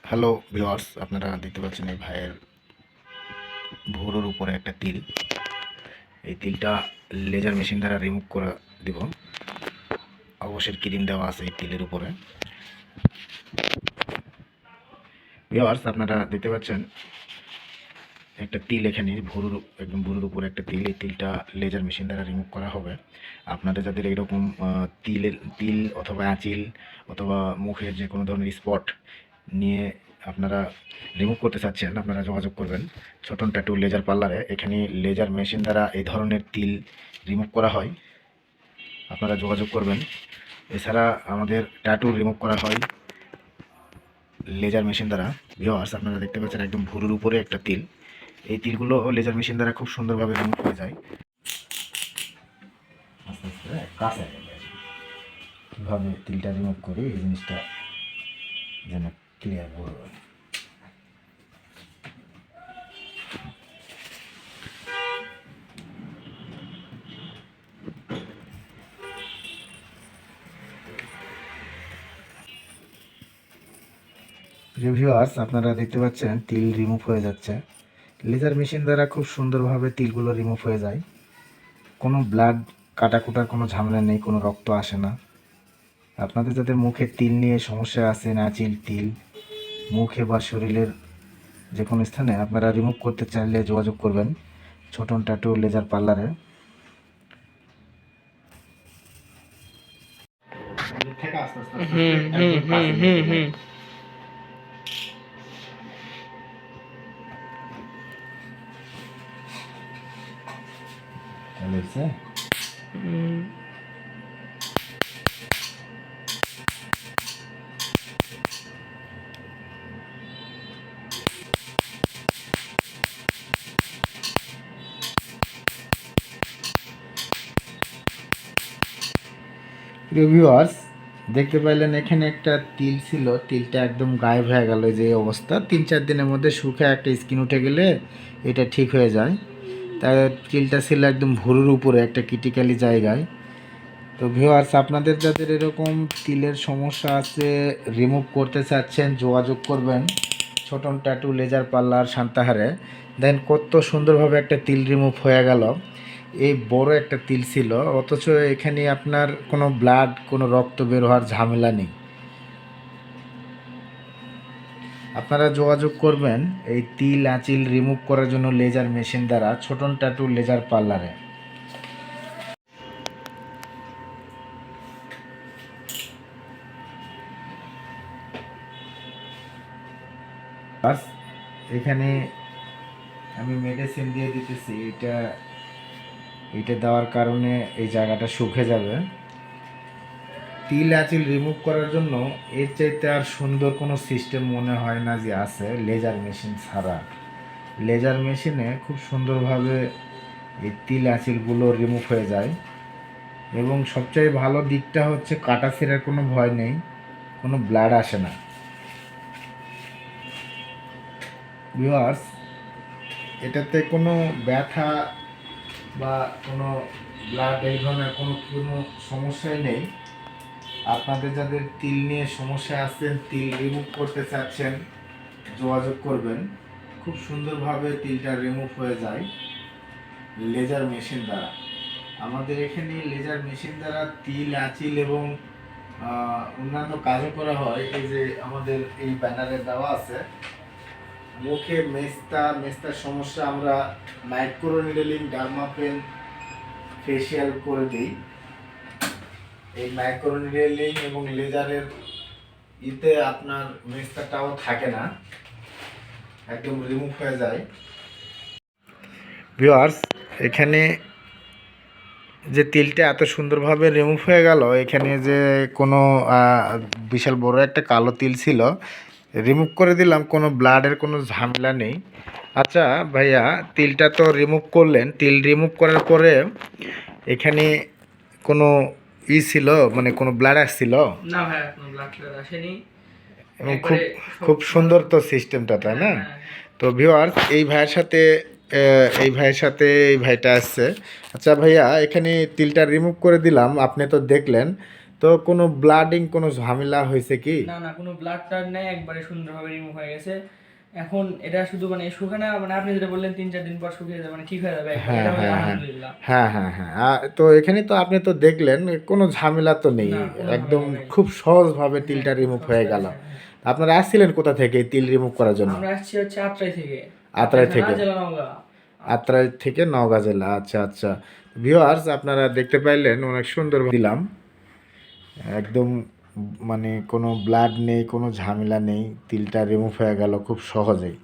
Hello viewers, আপনারা দেখতে পাচ্ছেন এই ভাইয়ের ভুরুর উপরে একটা তিল। এই তিলটা লেজার মেশিন দ্বারা রিমুভ করে দিব। অবশ্যই ক্রিম দেওয়া আছে এই তিলের উপরে। ভিউয়ার্স, আপনারা দেখতে পাচ্ছেন একটা তিল এখানে ভুরুর একদম ভুরুর উপরে একটা তিল। এই তিলটা লেজার মেশিন দ্বারা রিমুভ করা হবে। আপনাদের যাদের এরকম তিল অথবা আঁচিল অথবা মুখের যে কোনো ধরনের স্পট নিয়ে আপনারা রিমুভ করতে চাচ্ছেন, আপনারা যোগাযোগ করবেন ছোটন ট্যাটু লেজার পার্লারে। এখানে লেজার মেশিন দ্বারা এই ধরনের তিল রিমুভ করা হয়, আপনারা যোগাযোগ করবেন। এছাড়া আমাদের ট্যাটু রিমুভ করা হয় লেজার মেশিন দ্বারা। ভিউয়ার্স, আপনারা দেখতে পাচ্ছেন একদম ভুরুর উপরে একটা তিল। এই তিলগুলো লেজার মেশিন দ্বারা খুব সুন্দরভাবে রিমুভ হয়ে যায়। আস্তে আস্তে কাছে কীভাবে তিলটা রিমুভ করি এই জিনিসটা যেন ক্লিয়ার করবেন। ভিউয়ার্স, আপনারা দেখতে পাচ্ছেন তিল রিমুভ হয়ে যাচ্ছে লেজার মেশিন দ্বারা। খুব সুন্দরভাবে তিলগুলো রিমুভ হয়ে যায়। কোনো ব্লাড কাটাকুটার কোনো ঝামেলা নেই, কোনো রক্ত আসে না। আপনাদের যাদের মুখে তিল নিয়ে সমস্যা আছে, নাচিল তিল মুখে বা শরীরের যে কোনো স্থানে, আপনারা রিমুভ করতে চাইলে যোগাযোগ করবেন ছোটন ট্যাটু লেজার পার্লারে। হুম হুম হুম হুম হুম ভিউয়ার্স, দেখতে পাইলেন এখানে একটা তিল ছিল, তিলটা একদম গায়েব হয়ে গেল। যে অবস্থা 3-4 দিনের মধ্যে শুকে একটা স্কিন উঠে গেলে এটা ঠিক হয়ে যায়। তাই তিলটা ছিল একদম ভুরুর উপরে একটা ক্রিটিক্যালি জায়গায়। তো ভিউয়ার্স, আপনাদের যাদের এরকম তিলের সমস্যা আছে, রিমুভ করতে চাচ্ছেন, যোগাযোগ করবেন ছোটন ট্যাটু লেজার পার্লার সান্তাহারে। দেন কত সুন্দরভাবে একটা তিল রিমুভ হয়ে গেল। এই বড় একটা তিল ছিল, অথচ এখানে আপনার কোনো ব্লাড, কোনো রক্ত বের হওয়ার ঝামেলা নেই। আপনারা যোগাযোগ করবেন এই তিল আঁচিল রিমুভ করার জন্য লেজার মেশিন দ্বারা ছোটন ট্যাটু লেজার পার্লারে। এখানে আমি মেডিসিন দিয়ে দিতেছি। এটা দেওয়ার কারণে এই জায়গাটা শুকে যাবে। তিল আঁচিল রিমুভ করার জন্য এর চাইতে আর সুন্দর কোনো সিস্টেম মনে হয় না যে আছে লেজার মেশিন ছাড়া। লেজার মেশিনে খুব সুন্দরভাবে এই তিল আঁচিলগুলো রিমুভ হয়ে যায়। এবং সবচেয়ে ভালো দিকটা হচ্ছে কাটা ছিঁড়ার কোনো ভয় নেই, কোনো ব্লাড আসে না। ভিউয়ার্স, এটাতে কোনো ব্যথা বা কোনো ব্লাড এই ধরনের কোনো সমস্যাই নেই। আপনাদের যাদের তিল নিয়ে সমস্যা আছেন, তিল রিমুভ করতে চাচ্ছেন, যোগাযোগ করবেন। খুব সুন্দরভাবে তিলটা রিমুভ হয়ে যায় লেজার মেশিন দ্বারা। আমাদের এখানে লেজার মেশিন দ্বারা তিল আঁচিল এবং অন্যান্য কাজও করা হয়। এই যে আমাদের এই ব্যানারে দেওয়া আছে, মুখে মেস্তার সমস্যা আমরা মাইক্রোনিডলিং ডার্মাপেন ফেসিয়াল করে দিই। এই মাইক্রোনিডলিং এবং লেজারের ইতে আপনার মেস্তাটাও থাকে না, একদম রিমুভ হয়ে যায়। ভিউয়ার্স, এখানে যে তিলটা এত সুন্দরভাবে রিমুভ হয়ে গেল, এখানে যে কোনো বিশাল বড় একটা কালো তিল ছিল, রিমুভ করে দিলাম, কোনো ব্লাডের কোনো ঝামেলা নেই। আচ্ছা ভাইয়া, তিলটা তো রিমুভ করলেন, তিল রিমুভ করার পরে এখানে কোনো ছিল, মানে কোনো ব্লাড আসছিল না ভাই, কোনো ব্লাড আসেনি। এবং খুব খুব সুন্দর তো সিস্টেমটা, তাই না? তো ভিউয়ার্স, এই ভাইয়ের সাথে এই ভাইটা আসছে। আচ্ছা ভাইয়া, এখানে তিলটা রিমুভ করে দিলাম, আপনি তো দেখলেন। তো তো কোনো ব্লাডিং কোনো ঝামেলা হয়েছে কি? না না, কোনো ব্লাড টাড নেই, একবারে সুন্দরভাবে রিমুভ হয়ে গেছে। এখন এটা শুধু মানে শুকানো, মানে আপনি যেটা বললেন 3-4 দিন পর শুকিয়ে যাবে, মানে ঠিক হয়ে যাবে একবার, হ্যাঁ এটা হলো হ্যাঁ হ্যাঁ আলহামদুলিল্লাহ। হ্যাঁ হ্যাঁ হ্যাঁ তো এখানে তো আপনি তো দেখলেন কোনো ঝামেলা তো নেই, না, কোনো একদম ঝামেলা নেই। খুব সহজভাবে তিলটা হ্যাঁ, রিমুভ খুব হয়ে সহজ, গেল। হ্যাঁ, হ্যাঁ। আপনারা আসছিলেন কোথা থেকে এই তিল রিমুভ করার জন্য? আমরা আসছি হচ্ছে আত্রাই থেকে। আত্রাই থানা, থেকে? জেলা নওগাঁ। আত্রাই থেকে নওগাঁ জেলা, আচ্ছা আচ্ছা। ভিউয়ার্স আপনারা দেখতে পাইলেন অনেক সুন্দর দিলাম, একদম মানে কোনো ব্লাড নেই, কোনো ঝামেলা নেই, তিলটা রিমুভ হয়ে গেল খুব সহজেই।